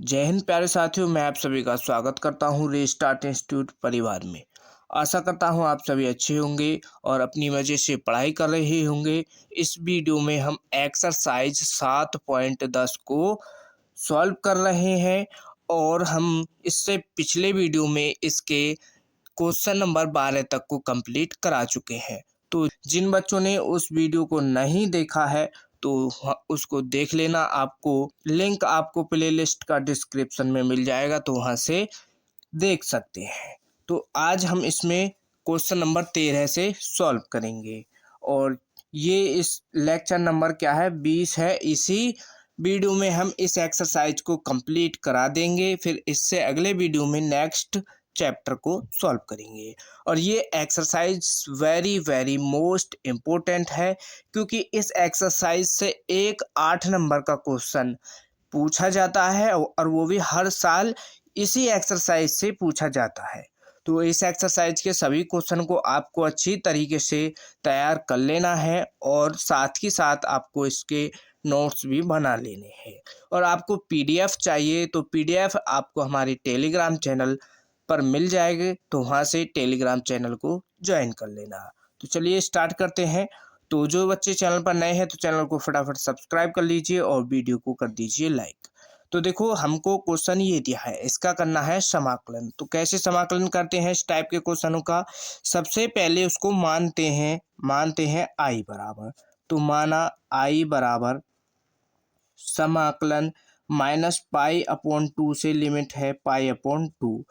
जय हिंद प्यारे साथियों, मैं आप सभी का स्वागत करता हूं रीस्टार्ट इंस्टीट्यूट परिवार में। आशा करता हूं आप सभी अच्छे होंगे और अपनी मज़े से पढ़ाई कर रहे होंगे। इस वीडियो में हम एक्सरसाइज 7.10 को सॉल्व कर रहे हैं और हम इससे पिछले वीडियो में इसके क्वेश्चन नंबर 12 तक को कंप्लीट करा चुके हैं। तो जिन बच्चों ने उस वीडियो को नहीं देखा है तो उसको देख लेना। आपको लिंक आपको प्लेलिस्ट का डिस्क्रिप्शन में मिल जाएगा, तो वहाँ से देख सकते हैं। तो आज हम इसमें क्वेश्चन नंबर 13 से सॉल्व करेंगे और ये इस लेक्चर नंबर क्या है 20 है। इसी वीडियो में हम इस एक्सरसाइज को कंप्लीट करा देंगे, फिर इससे अगले वीडियो में नेक्स्ट चैप्टर को सॉल्व करेंगे। और ये exercise very very most important है, क्योंकि इस एक्सरसाइज से एक 8 नंबर का क्वेश्चन पूछा जाता है और वो भी हर साल इसी एक्सरसाइज से पूछा जाता है। तो इस एक्सरसाइज के सभी क्वेश्चन को आपको अच्छी तरीके से तैयार कर लेना है और साथ ही साथ आपको इसके नोट्स भी बना लेने हैं। और आपको पीडीएफ चाहिए तो पीडीएफ आपको हमारे टेलीग्राम चैनल पर मिल जाएगी, तो वहाँ से टेलीग्राम चैनल को ज्वाइन कर लेना। तो चलिए स्टार्ट करते हैं। तो जो बच्चे चैनल पर नए हैं तो चैनल को फटाफट सब्सक्राइब कर लीजिए और वीडियो को कर दीजिए लाइक। तो देखो, हमको क्वेश्चन ये दिया है, इसका करना है समाकलन। तो कैसे समाकलन करते हैं इस टाइप के क्वेश्चनों का? सबसे पहले उसको मानते हैं आई बराबर। तो माना आई बराबर समाकलन -π/2 से लिमिट है π/2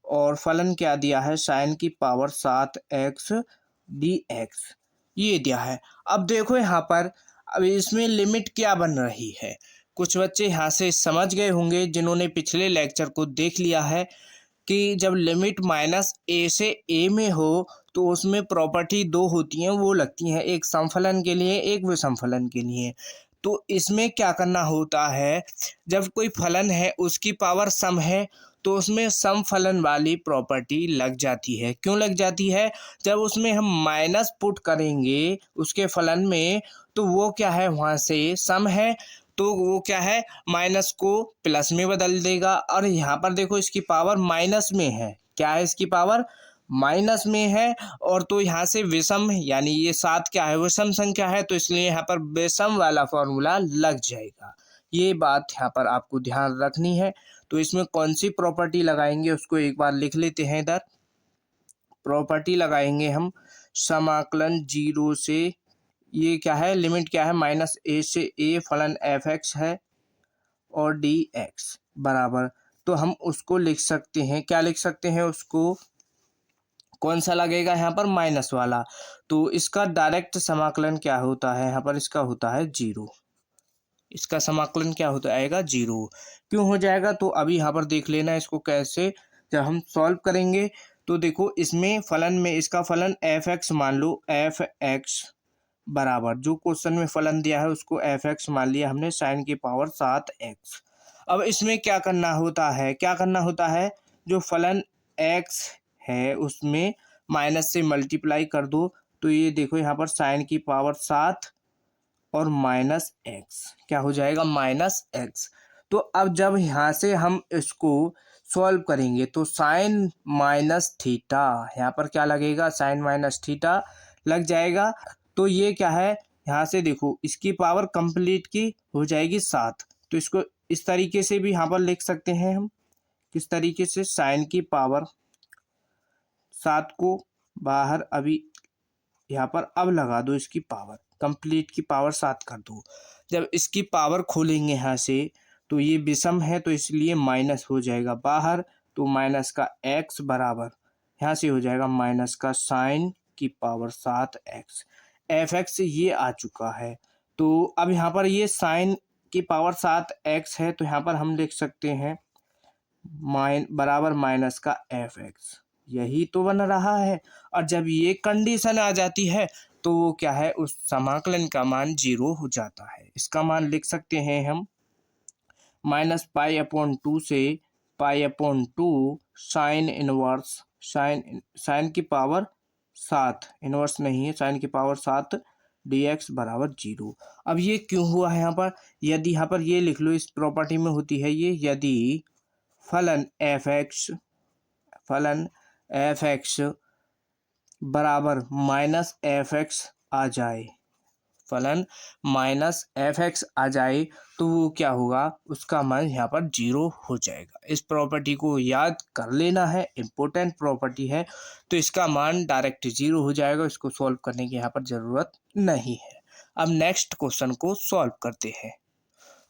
और फलन क्या दिया है sin की पावर 7x dx ये दिया है। अब देखो यहाँ पर, अब इसमें लिमिट क्या बन रही है। कुछ बच्चे यहाँ से समझ गए होंगे जिन्होंने पिछले लेक्चर को देख लिया है कि जब लिमिट -a से a में हो तो उसमें प्रॉपर्टी दो होती हैं, वो लगती हैं, एक समफलन के लिए एक विषम फलन के लिए। तो इसमें क्या करना होता है, जब कोई फलन है उसकी पावर सम है तो उसमें सम फलन वाली प्रॉपर्टी लग जाती है। क्यों लग जाती है? जब उसमें हम माइनस पुट करेंगे उसके फलन में तो वो क्या है, वहाँ से सम है तो वो क्या है, माइनस को प्लस में बदल देगा। और यहाँ पर देखो इसकी पावर माइनस में है, क्या है, इसकी पावर माइनस में है। और तो यहाँ से विषम, यानी ये 7 क्या है, विषम संख्या है, तो इसलिए यहाँ पर विषम वाला फॉर्मूला लग जाएगा। ये बात यहाँ पर आपको ध्यान रखनी है। तो इसमें कौन सी प्रॉपर्टी लगाएंगे उसको एक बार लिख लेते हैं। इधर प्रॉपर्टी लगाएंगे हम समाकलन 0 से, ये क्या है, लिमिट क्या है, -a से a फलन f(x) है और dx बराबर। तो हम उसको लिख सकते हैं, क्या लिख सकते हैं उसको, कौन सा लगेगा यहाँ पर, माइनस वाला। तो इसका डायरेक्ट समाकलन क्या होता है, यहाँ पर इसका होता है 0। इसका समाकलन क्या होता आएगा, 0। क्यों हो जाएगा, तो अभी यहाँ पर देख लेना इसको कैसे। जब हम सॉल्व करेंगे तो देखो इसमें फलन में इसका फलन f(x) मान लो, f(x) बराबर जो क्वेश्चन में फलन दिया है उसको f(x) मान लिया हमने, sin की पावर 7x। अब इसमें क्या करना होता है, जो फलन x है उसमें माइनस से मल्टीप्लाई कर दो। तो ये देखो यहाँ पर sin की पावर 7 और -x क्या हो जाएगा, -x। तो अब जब यहाँ से हम इसको सॉल्व करेंगे तो sin -थीटा, यहाँ पर क्या लगेगा, sin -थीटा लग जाएगा। तो ये क्या है, यहाँ से देखो इसकी पावर कंप्लीट की हो जाएगी 7। तो इसको इस तरीके से भी यहाँ पर लिख सकते हैं हम। किस तरीके से, sin की पावर 7 को बाहर अभी यहाँ पर अब लगा दो, इसकी पावर कंप्लीट की पावर 7 कर दो। जब इसकी पावर खोलेंगे यहाँ से तो ये विषम है तो इसलिए माइनस हो जाएगा बाहर। तो माइनस का x बराबर यहाँ से हो जाएगा माइनस का sin की पावर 7x। f(x) ये आ चुका है। तो अब यहाँ पर ये sin की पावर 7x है, तो यहाँ पर हम लिख सकते हैं बराबर माइनस का f(x), यही तो बन रहा है। और जब ये कंडीशन आ जाती है तो वो क्या है, उस समाकलन का मान 0 हो जाता है। इसका मान लिख सकते हैं हम -π/2 से π/2 साइन इनवर्स, साइन की पावर 7, इनवर्स नहीं है, साइन की पावर 7 dx बराबर 0। अब ये क्यों हुआ है यहाँ पर? यदि यहाँ पर ये लिख लो, इस प्रॉपर्टी में होती है ये, यदि फलन एफ एक्स बराबर माइनस एफ एक्स आ जाए, फलन माइनस एफ एक्स आ जाए तो वो क्या होगा, उसका मान यहाँ पर 0 हो जाएगा। इस प्रॉपर्टी को याद कर लेना है, इम्पोर्टेंट प्रॉपर्टी है, तो इसका मान डायरेक्ट 0 हो जाएगा। इसको सॉल्व करने की यहाँ पर ज़रूरत नहीं है। अब नेक्स्ट क्वेश्चन को सॉल्व करते हैं।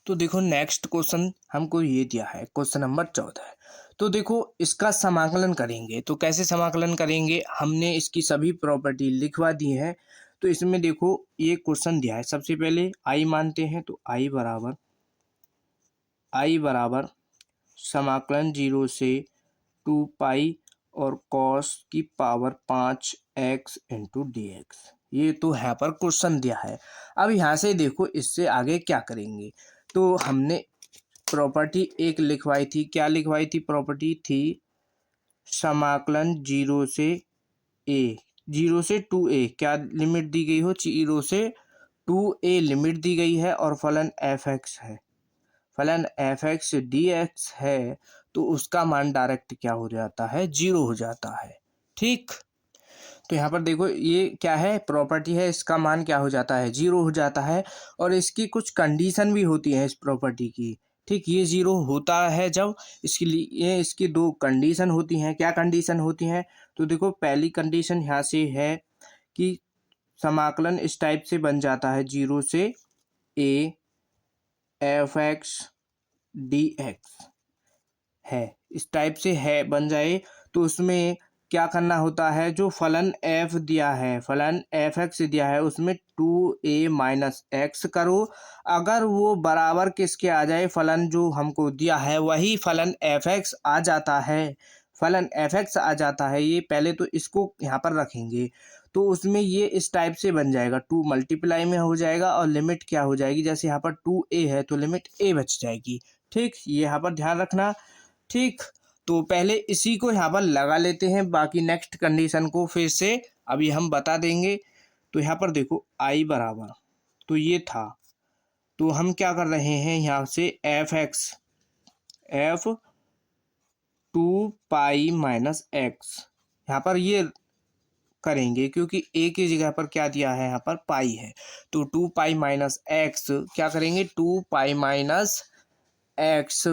तो देखो नेक्स्ट क्वेश्चन हमको ये दिया है, क्वेश्चन नंबर 14। तो देखो इसका समाकलन करेंगे, तो कैसे समाकलन करेंगे, हमने इसकी सभी प्रॉपर्टी लिखवा दी है। तो इसमें देखो ये क्वेश्चन दिया है, सबसे पहले आई मानते हैं, तो आई बराबर समाकलन 0 से 2 पाई और कॉस की पावर 5x इंटू dx। ये तो यहाँ पर क्वेश्चन दिया है। अब यहाँ से देखो इससे आगे क्या करेंगे, तो हमने प्रॉपर्टी एक लिखवाई थी, क्या लिखवाई थी, प्रॉपर्टी थी समाकलन 0 से 2a, क्या लिमिट दी गई हो, 0 से 2a लिमिट दी गई है, और फलन एफ एक्स है, फलन एफ एक्स डी एक्स है, तो उसका मान डायरेक्ट क्या हो जाता है, 0 हो जाता है। ठीक, तो यहाँ पर देखो ये क्या है, प्रॉपर्टी है, इसका मान क्या हो जाता है, 0 हो जाता है। और इसकी कुछ कंडीशन भी होती है इस प्रॉपर्टी की। ठीक, ये 0 होता है जब इसके लिए इसकी दो कंडीशन होती हैं। क्या कंडीशन होती हैं, तो देखो पहली कंडीशन यहाँ से है कि समाकलन इस टाइप से बन जाता है, 0 से a F x D x है, इस टाइप से है बन जाए, तो उसमें क्या करना होता है, जो फलन एफ दिया है, फलन एफ एक्स दिया है, उसमें 2a माइनस एक्स करो। अगर वो बराबर किसके आ जाए, फलन जो हमको दिया है वही फलन एफ एक्स आ जाता है, फलन एफ एक्स आ जाता है, ये पहले तो इसको यहाँ पर रखेंगे, तो उसमें ये इस टाइप से बन जाएगा, 2 मल्टीप्लाई में हो जाएगा और लिमिट क्या हो जाएगी, जैसे यहाँ पर 2a है तो लिमिट a बच जाएगी। ठीक, ये यहाँ पर ध्यान रखना। ठीक, तो पहले इसी को यहाँ पर लगा लेते हैं, बाकी नेक्स्ट कंडीशन को फिर से अभी हम बता देंगे। तो यहाँ पर देखो आई बराबर, तो ये था, तो हम क्या कर रहे हैं, यहाँ से एफ 2 पाई माइनस एक्स यहाँ पर ये करेंगे, क्योंकि ए की जगह पर क्या दिया है, यहाँ पर पाई है, तो 2 पाई माइनस एक्स क्या करेंगे, 2 पाई माइनस एक्स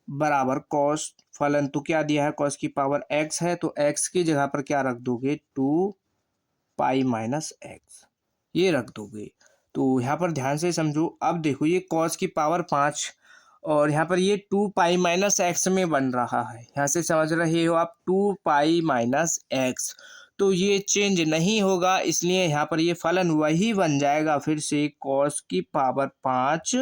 बराबर कॉस, फलन तो क्या दिया है, कॉस की पावर एक्स है, तो एक्स की जगह पर क्या रख दोगे, 2 पाई माइनस एक्स ये रख दोगे। तो यहाँ पर ध्यान से समझो, अब देखो ये कॉस की पावर 5 और यहाँ पर ये 2 पाई माइनस एक्स में बन रहा है, यहाँ से समझ रहे हो आप, 2 पाई माइनस एक्स, तो ये चेंज नहीं होगा, इसलिए यहाँ पर ये फलन वही बन जाएगा, फिर से कॉस की पावर 5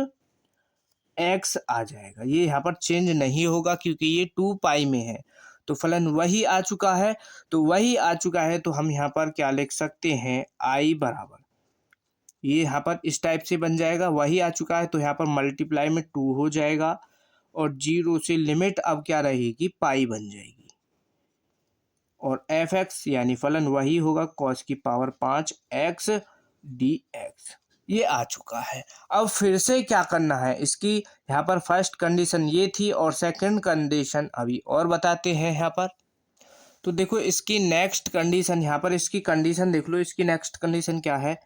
एक्स आ जाएगा, ये यहाँ पर चेंज नहीं होगा क्योंकि ये 2 पाई में है, तो फलन वही आ चुका है। तो वही आ चुका है तो हम यहाँ पर क्या लिख सकते हैं, आई बराबर, ये यहाँ पर इस टाइप से बन जाएगा, वही आ चुका है, तो यहाँ पर मल्टीप्लाई में 2 हो जाएगा और 0 से लिमिट अब क्या रहेगी, पाई बन जाएगी, और एफ एक्स यानी फलन वही होगा, कॉस की पावर 5 एक्स डी एक्स, ये आ चुका है। अब फिर से क्या करना है, इसकी यहाँ पर फर्स्ट कंडीशन ये थी और सेकंड कंडीशन अभी और बताते हैं यहाँ पर। तो देखो इसकी नेक्स्ट कंडीशन, यहाँ पर इसकी कंडीशन देख लो, इसकी नेक्स्ट कंडीशन क्या है,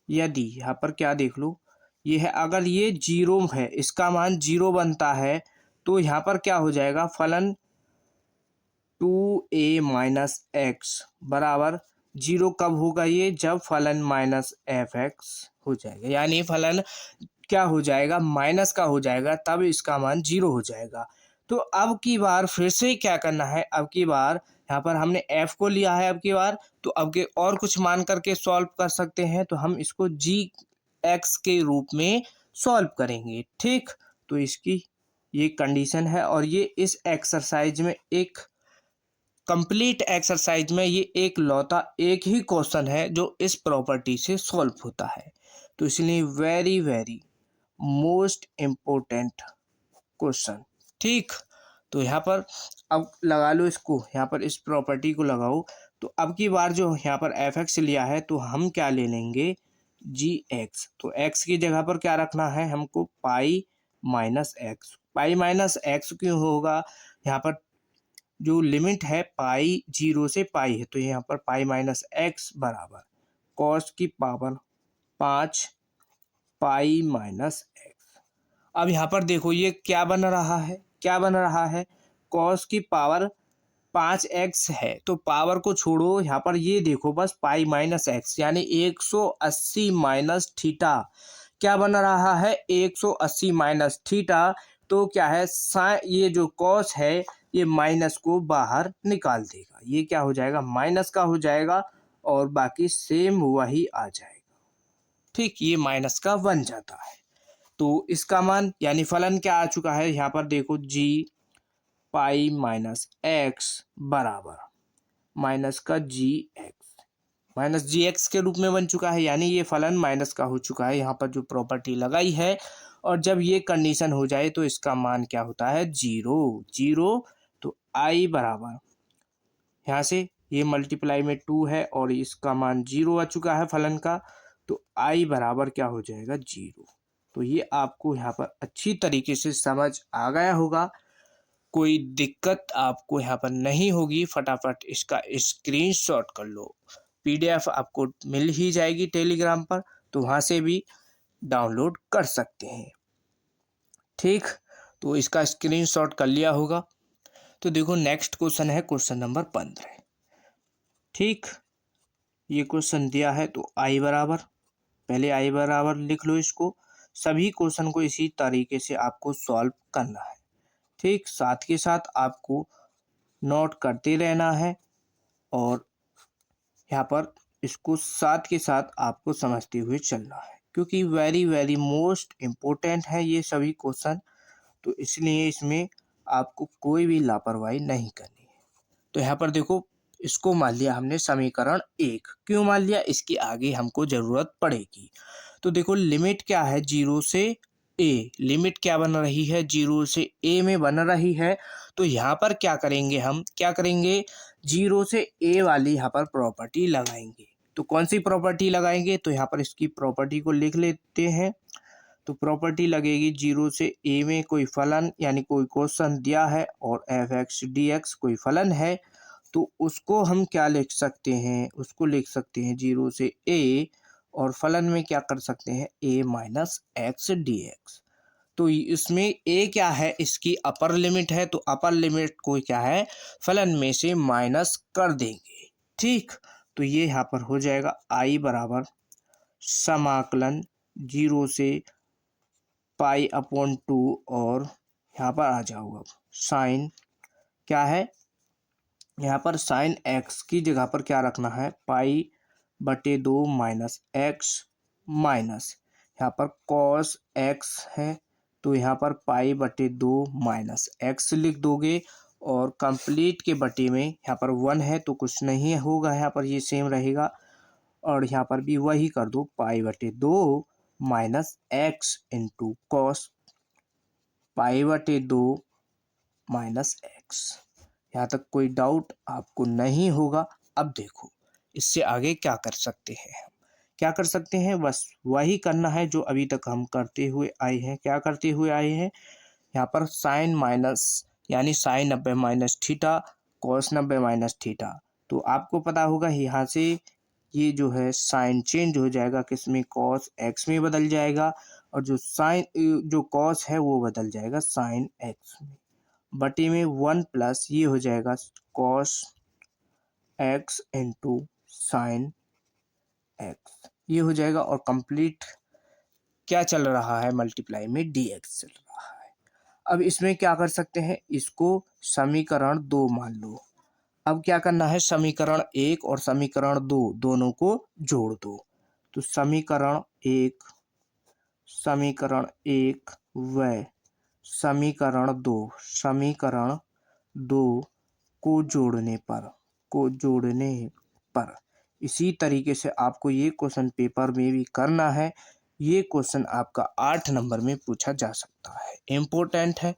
यदि यहाँ पर क्या देख लो, ये है अगर ये 0 है, इसका मान 0 बनता है, तो यहाँ पर क्या हो जाएगा, फलन 2a माइनस एक्स बराबर 0 कब होगा, ये जब फलन माइनस एफ एक्स हो जाएगा, यानी फलन क्या हो जाएगा, माइनस का हो जाएगा, तब इसका मान 0 हो जाएगा। तो अब की बार फिर से क्या करना है, अब की बार यहाँ पर हमने f को लिया है, अब की बार तो अब के और कुछ मान करके सॉल्व कर सकते हैं, तो हम इसको gx के रूप में सॉल्व करेंगे। ठीक, तो इसकी ये कंडीशन है और ये इस एक्सरसाइज में एक कंप्लीट एक्सरसाइज में ये एक लौता एक ही क्वेश्चन है जो इस प्रॉपर्टी से सॉल्व होता है, तो इसलिए very very most important question. ठीक, तो यहाँ पर अब लगा लो इसको, यहाँ पर इस प्रॉपर्टी को लगाओ, तो अब की बार जो यहाँ पर एफ एक्स लिया है तो हम क्या ले लेंगे, जी एक्स। तो एक्स की जगह पर क्या रखना है हमको, pi minus x. Pi minus x क्यों होगा, यहाँ पर जो लिमिट है पाई 0 से पाई है, तो यहाँ पर पाई माइनस एक्स बराबर कॉस की पावर 5 पाई माइनस एक्स। अब यहाँ पर देखो ये क्या बन रहा है, क्या बन रहा है, कॉस की पावर 5x है, तो पावर को छोड़ो, यहाँ पर ये देखो बस पाई माइनस एक्स यानी 180 माइनस थीटा। क्या बन रहा है, 180 माइनस थीटा। तो क्या है, ये जो कॉस है ये माइनस को बाहर निकाल देगा, ये क्या हो जाएगा, माइनस का हो जाएगा और बाकी सेम वही आ जाएगा। ठीक, ये माइनस का बन जाता है। तो इसका मान यानी फलन क्या आ चुका है, यहाँ पर देखो जी पाई माइनस एक्स बराबर माइनस का जी एक्स, माइनस जी एक्स के रूप में बन चुका है, यानी ये फलन माइनस का हो चुका है। यहाँ पर जो प्रॉपर्टी लगाई है, और जब ये कंडीशन हो जाए तो इसका मान क्या होता है, जीरो। जीरो तो आई बराबर, यहाँ से ये मल्टीप्लाई में 2 है और इसका मान 0 आ चुका है फलन का, तो आई बराबर क्या हो जाएगा, 0। तो ये आपको यहाँ पर अच्छी तरीके से समझ आ गया होगा, कोई दिक्कत आपको यहाँ पर नहीं होगी। फटाफट इसका स्क्रीनशॉट कर लो, पीडीएफ आपको मिल ही जाएगी टेलीग्राम पर, तो वहाँ से भी डाउनलोड कर सकते हैं। ठीक, तो इसका स्क्रीनशॉट कर लिया होगा। तो देखो नेक्स्ट क्वेश्चन है क्वेश्चन नंबर 15। ठीक, ये क्वेश्चन दिया है तो आई बराबर, पहले आई बराबर लिख लो इसको। सभी क्वेश्चन को इसी तरीके से आपको सॉल्व करना है। ठीक, साथ के साथ आपको नोट करते रहना है और यहाँ पर इसको साथ के साथ आपको समझते हुए चलना है, क्योंकि वेरी वेरी मोस्ट इम्पोर्टेंट है ये सभी क्वेश्चन, तो इसलिए इसमें आपको कोई भी लापरवाही नहीं करनी है। तो यहाँ पर देखो, इसको मान लिया हमने समीकरण 1, क्यों मान लिया, इसकी आगे हमको जरूरत पड़ेगी। तो देखो लिमिट क्या है, 0 से ए, लिमिट क्या बन रही है, 0 से ए में बन रही है। तो यहाँ पर क्या करेंगे, हम क्या करेंगे, 0 से ए वाली यहाँ पर प्रॉपर्टी लगाएंगे। तो कौन सी प्रॉपर्टी लगाएंगे, तो यहाँ पर इसकी प्रॉपर्टी को लिख लेते हैं। तो प्रॉपर्टी लगेगी, 0 से ए में कोई फलन यानी कोई क्वेश्चन दिया है और एफ एक्स डी एक्स कोई फलन है, तो उसको हम क्या लिख सकते हैं, उसको लिख सकते हैं 0 से ए, और फलन में क्या कर सकते हैं, ए माइनस एक्स डी एक्स। तो इसमें ए क्या है, इसकी अपर लिमिट है, तो अपर लिमिट को क्या है, फलन में से माइनस कर देंगे। ठीक, तो ये यहाँ पर हो जाएगा आई बराबर समाकलन 0 से पाई अपॉन 2, और यहाँ पर आ जाऊँगा साइन क्या है, यहाँ पर साइन एक्स की जगह पर क्या रखना है, पाई बटे 2 माइनस एक्स, माइनस यहाँ पर कॉस एक्स है, तो यहाँ पर पाई बटे 2 माइनस एक्स लिख दोगे, और कंप्लीट के बटे में यहाँ पर 1 है तो कुछ नहीं होगा, यहाँ पर ये सेम रहेगा, और यहाँ पर भी वही कर दो, पाई बटे 2 minus x into cos pi बटे 2 माइनस एक्स। यहाँ तक कोई डाउट आपको नहीं होगा। अब देखो इससे आगे क्या कर सकते हैं, हम क्या कर सकते हैं, बस वही करना है जो अभी तक हम करते हुए आए हैं। क्या करते हुए आए हैं, यहाँ पर साइन माइनस यानी sine 90 minus theta, cos 90 minus theta. तो आपको पता होगा यहाँ से ये जो है साइन चेंज हो जाएगा, किसमें, कॉस एक्स में बदल जाएगा, और जो साइन जो कॉस है वो बदल जाएगा साइन एक्स में, बटे में 1 प्लस ये हो जाएगा cos x into sine x, ये हो जाएगा, और कंप्लीट क्या चल रहा है, मल्टीप्लाई में डी एक्स चल रहा है। अब इसमें क्या कर सकते हैं, इसको समीकरण 2 मान लो। अब क्या करना है, समीकरण 1 और समीकरण 2 दोनों को जोड़ दो। तो समीकरण 1 व समीकरण 2 को जोड़ने पर इसी तरीके से आपको ये क्वेश्चन पेपर में भी करना है। ये क्वेश्चन आपका 8 नंबर में पूछा जा सकता है, इम्पोर्टेंट है।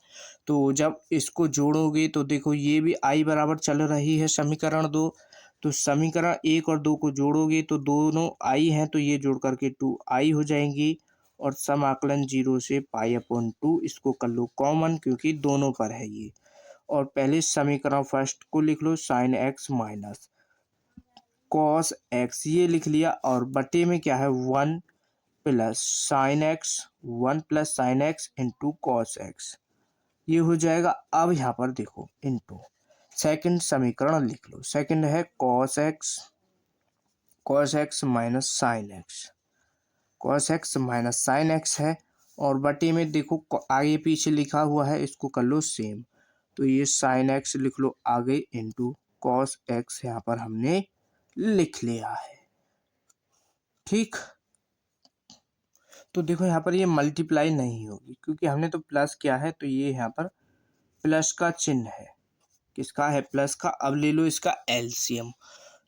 तो जब इसको जोड़ोगे तो देखो ये भी आई बराबर चल रही है समीकरण 2, तो समीकरण 1 और 2 को जोड़ोगे तो दोनों आई हैं, तो ये जोड़ करके 2i हो जाएंगी। और समाकलन 0 से π/2 इसको कर लो कॉमन, क्योंकि दोनों पर है ये। और पहले समीकरण फर्स्ट को लिख लो, sin x minus cos x, ये लिख लिया। और बटे में क्या है 1 plus sine x, 1 plus sine x into cos x, ये हो जाएगा। अब यहाँ पर देखो इंटू सेकंड समीकरण लिख लो। सेकंड है cos x minus sine x, cos x minus sine x है। और बटे में देखो आगे पीछे लिखा हुआ है, इसको कर लो सेम। तो ये साइन एक्स लिख लो आगे इंटू कॉस एक्स यहाँ पर हमने लिख लिया है। ठीक, तो देखो यहाँ पर ये मल्टीप्लाई नहीं होगी, क्योंकि हमने तो प्लस किया है, तो ये यहाँ पर प्लस का चिन्ह है। किसका है? प्लस का। अब ले लो इसका एलसीएम।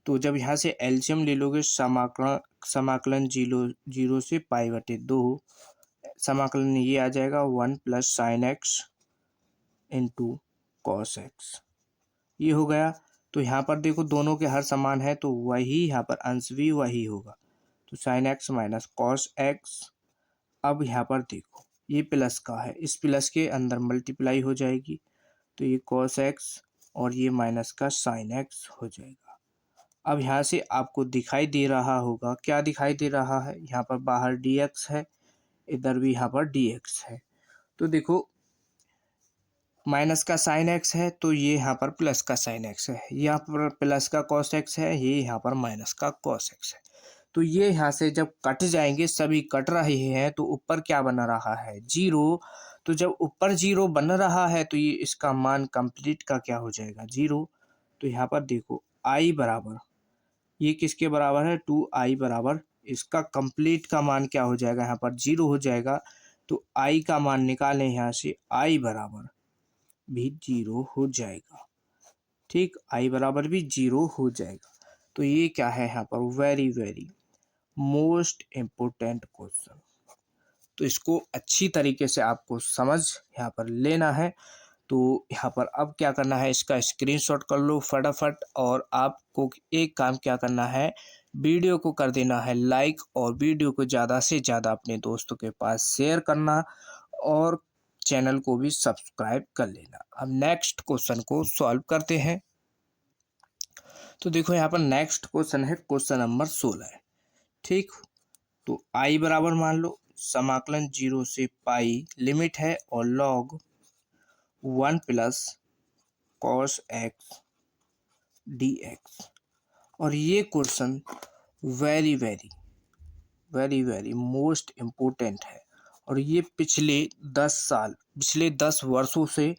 तो जब यहाँ से एलसीएम ले लोगे, समाकलन 0 से π/2, समाकलन ये आ जाएगा 1 plus sine x into cos x, ये हो गया। तो यहाँ पर देखो दोनों के हर समान है, तो वही यहाँ पर अंश भी वही होगा। तो sine x minus cos x. अब यहाँ पर देखो ये प्लस का है, इस प्लस के अंदर मल्टीप्लाई हो जाएगी, तो ये कॉस एक्स और ये माइनस का साइन एक्स हो जाएगा। अब यहाँ से आपको दिखाई दे रहा होगा, क्या दिखाई दे रहा है? यहाँ पर बाहर dx है, इधर भी यहाँ पर dx है। तो देखो माइनस का साइन एक्स है, तो ये यहाँ पर प्लस का साइन एक्स है, यहाँ पर प्लस का कॉस एक्स है, ये यहाँ पर माइनस का कॉस एक्स है। तो ये यहाँ से जब कट जाएंगे, सभी कट रहे हैं, तो ऊपर क्या बन रहा है? 0। तो जब ऊपर 0 बन रहा है, तो ये इसका मान कंप्लीट का क्या हो जाएगा? 0। तो यहाँ पर देखो i बराबर, ये किसके बराबर है? 2i बराबर, इसका कंप्लीट का मान क्या हो जाएगा? यहाँ पर 0 हो जाएगा। तो i का मान निकालें यहाँ से, i बराबर भी 0 हो जाएगा। ठीक, i बराबर भी 0 हो जाएगा। तो ये क्या है यहाँ पर? Very very most important question. तो इसको अच्छी तरीके से आपको समझ यहाँ पर लेना है। तो यहाँ पर अब क्या करना है, इसका स्क्रीनशॉट कर लो फटाफट। और आपको एक काम क्या करना है, वीडियो को कर देना है लाइक, और वीडियो को ज़्यादा से ज़्यादा अपने दोस्तों के पास शेयर करना, और चैनल को भी सब्सक्राइब कर लेना। अब नेक्स्ट क्वेश्चन को सॉल्व करते हैं। तो देखो यहाँ पर नेक्स्ट क्वेश्चन है क्वेश्चन नंबर 16 है। ठीक, तो i बराबर मान लो समाकलन 0 से पाई लिमिट है, और log 1 plus cos x dx। और ये question very very very very most important है, और ये पिछले 10 वर्षों से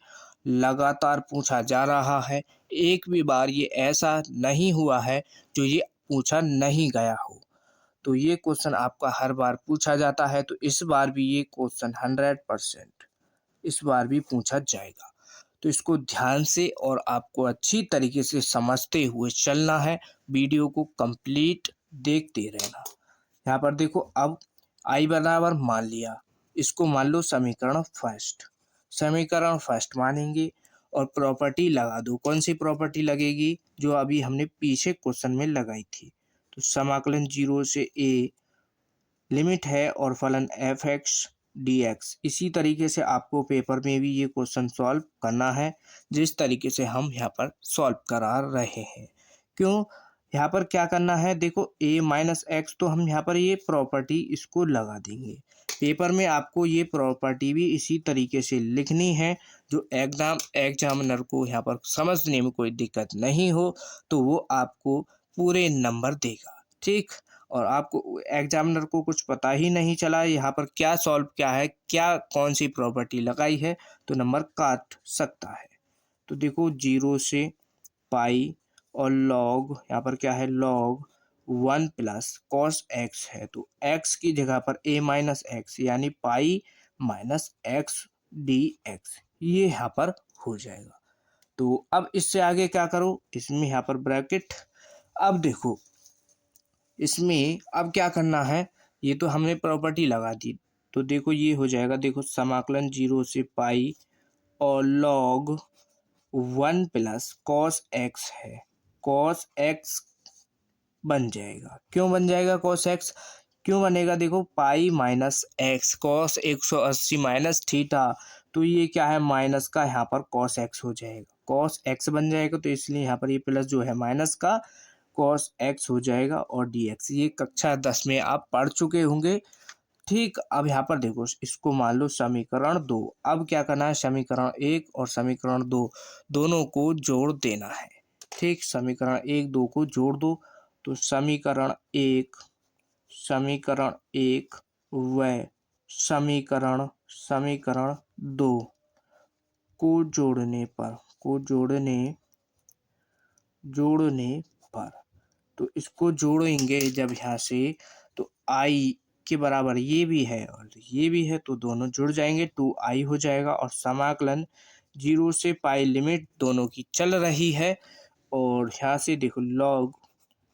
लगातार पूछा जा रहा है। एक भी बार ये ऐसा नहीं हुआ है जो ये पूछा नहीं गया हो। तो ये क्वेश्चन आपका हर बार पूछा जाता है, तो इस बार भी ये क्वेश्चन 100% इस बार भी पूछा जाएगा। तो इसको ध्यान से और आपको अच्छी तरीके से समझते हुए चलना है, वीडियो को कंप्लीट देखते रहना। यहाँ पर देखो, अब i बराबर मान लिया, इसको मान लो समीकरण फर्स्ट मानेंगे, और प्रॉपर्टी लगा दो। कौन सी प्रॉपर्टी लगेगी? जो अभी हमने पीछे क्वेश्चन में लगाई थी। तो समाकलन 0 से a लिमिट है, और फलन f(x) dx। इसी तरीके से आपको पेपर में भी ये क्वेश्चन सॉल्व करना है, जिस तरीके से हम यहाँ पर सॉल्व करा रहे हैं। क्यों? यहाँ पर क्या करना है, देखो a माइनस एक्स, तो हम यहाँ पर ये प्रॉपर्टी इसको लगा देंगे। पेपर में आपको ये प्रॉपर्टी भी इसी तरीके से लिखनी है, जो एग्जामिनर को यहाँ पर समझने में कोई दिक्कत नहीं हो, तो वो आपको पूरे नंबर देगा। ठीक, और आपको एग्जामिनर को कुछ पता ही नहीं चला यहाँ पर क्या सॉल्व क्या है, क्या कौन सी प्रॉपर्टी लगाई है, तो नंबर काट सकता है। तो देखो 0 से पाई, और लॉग यहाँ पर क्या है, लॉग 1 प्लस कॉस एक्स है, तो एक्स की जगह पर a माइनस एक्स, यानी पाई माइनस एक्स dx, ये यहाँ पर हो जाएगा। तो अब इससे आगे क्या करो, इसमें यहाँ पर ब्रैकेट। अब देखो इसमें अब क्या करना है, ये तो हमने प्रॉपर्टी लगा दी, तो देखो ये हो जाएगा। देखो समाकलन 0 से पाई, और लॉग 1 प्लस कॉस एक्स है, कॉस एक्स बन जाएगा। क्यों बन जाएगा कॉस एक्स? क्यों बनेगा? देखो pi minus x, cos 180 minus theta, तो ये क्या है माइनस का, यहाँ पर कॉस एक्स हो जाएगा, कॉस एक्स बन जाएगा। तो इसलिए यहाँ पर ये प्लस जो है माइनस का कॉस एक्स हो जाएगा और डी एक्स। ये कक्षा 10 में आप पढ़ चुके होंगे। ठीक, अब यहाँ पर देखो इसको मान लो समीकरण 2। अब क्या करना है, समीकरण 1 और समीकरण 2 दोनों को जोड़ देना है। ठीक, समीकरण 1 2 को जोड़ दो, तो समीकरण 1 व समीकरण 2 को जोड़ने पर तो इसको जोड़ेंगे जब यहाँ से, तो आई के बराबर ये भी है और ये भी है, तो दोनों जुड़ जाएंगे, 2i हो जाएगा। और समाकलन 0 से पाई लिमिट दोनों की चल रही है। और यहाँ से देखो लॉग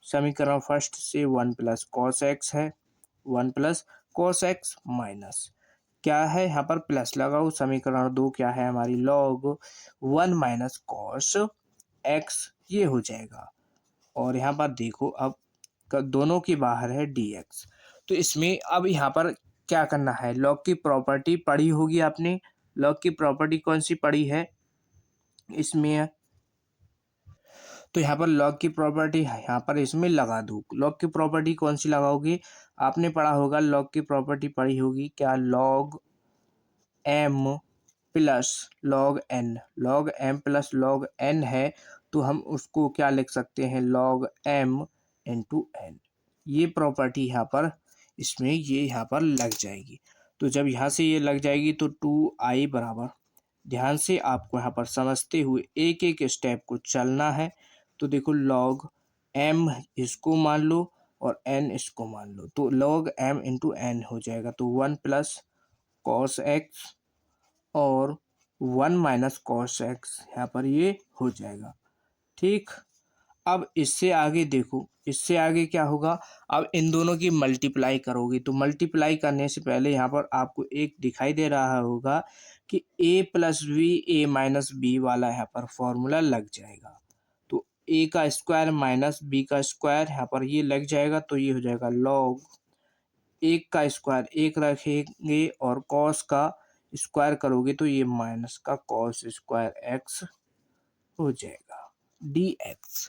समीकरण फर्स्ट से 1 प्लस कॉस एक्स है, 1 प्लस कॉस एक्स माइनस क्या है यहाँ पर प्लस लगाओ, समीकरण 2 क्या है हमारी, लॉग 1 माइनस कॉस एक्स, ये हो जाएगा। और यहाँ पर देखो अब दोनों के बाहर है dx। तो इसमें अब यहाँ पर क्या करना है, लॉग की प्रॉपर्टी पढ़ी होगी आपने। लॉग की प्रॉपर्टी कौन सी पढ़ी है इसमें? तो यहाँ पर लॉग की प्रॉपर्टी यहाँ पर इसमें लगा दो। लॉग की प्रॉपर्टी कौन सी लगाओगे? आपने पढ़ा होगा, लॉग की प्रॉपर्टी पढ़ी होगी क्या, log m plus log n, log m plus log n है, तो हम उसको क्या लिख सकते हैं, लॉग एम इंटू एन। ये प्रॉपर्टी यहाँ पर इसमें ये यहाँ पर लग जाएगी। तो जब यहाँ से ये लग जाएगी तो 2i बराबर, ध्यान से आपको यहाँ पर समझते हुए एक एक स्टेप को चलना है। तो देखो लॉग एम इसको मान लो और एन इसको मान लो, तो लॉग एम इंटू एन हो जाएगा। तो 1 प्लस कॉस एक्स और 1 माइनस कॉस एक्स यहाँ पर ये हो जाएगा। ठीक, अब इससे आगे देखो, इससे आगे क्या होगा, अब इन दोनों की मल्टीप्लाई करोगे, तो मल्टीप्लाई करने से पहले यहाँ पर आपको एक दिखाई दे रहा होगा कि a plus b a minus b वाला यहाँ पर फॉर्मूला लग जाएगा। तो a का स्क्वायर माइनस b का स्क्वायर यहाँ पर ये लग जाएगा, तो ये हो जाएगा लॉग 1 का स्क्वायर 1 रखेंगे और कॉस का स्क्वायर करोगे तो ये माइनस का कॉस स्क्वायर एक्स हो जाएगा dx।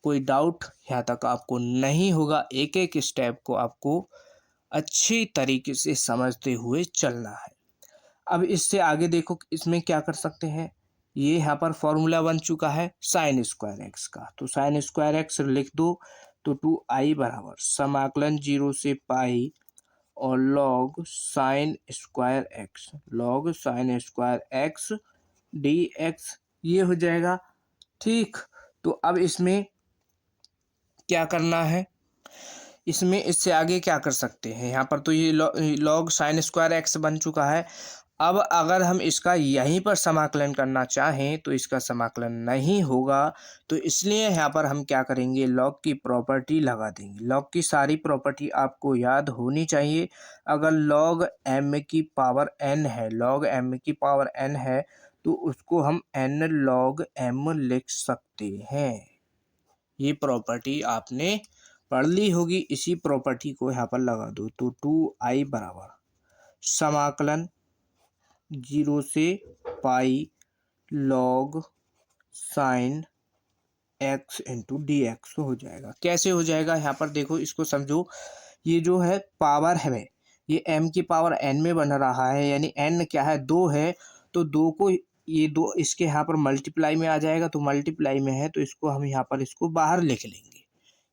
कोई डाउट यहाँ तक आपको नहीं होगा, एक एक स्टेप को आपको अच्छी तरीके से समझते हुए चलना है। अब इससे आगे देखो इसमें क्या कर सकते हैं, ये यहाँ पर फॉर्मूला बन चुका है साइन स्क्वायर एक्स का, तो साइन स्क्वायर एक्स लिख दो। तो 2i बराबर समाकलन 0 से पाई और log sine square x dx, ये हो जाएगा। ठीक, तो अब इसमें क्या करना है, इसमें इससे आगे क्या कर सकते हैं, यहाँ पर तो ये लॉग साइन स्क्वायर एक्स बन चुका है। अब अगर हम इसका यहीं पर समाकलन करना चाहें तो इसका समाकलन नहीं होगा, तो इसलिए यहाँ पर हम क्या करेंगे, लॉग की प्रॉपर्टी लगा देंगे। लॉग की सारी प्रॉपर्टी आपको याद होनी चाहिए। अगर लॉग एम की पावर एन है, लॉग एम की पावर एन है, तो उसको हम एन लॉग एम लिख सकते हैं। ये प्रॉपर्टी आपने पढ़ ली होगी, इसी प्रॉपर्टी को यहाँ पर लगा दो। तो 2i बराबर समाकलन 0 से pi log sine x into D x हो जाएगा। कैसे हो जाएगा, यहाँ पर देखो इसको समझो, ये जो है पावर है ये m की पावर n में बन रहा है, यानी n क्या है 2 है, तो 2 को ये 2 इसके यहाँ पर मल्टीप्लाई में आ जाएगा, तो मल्टीप्लाई में है तो इसको हम यहाँ पर इसको बाहर लिख लेंगे,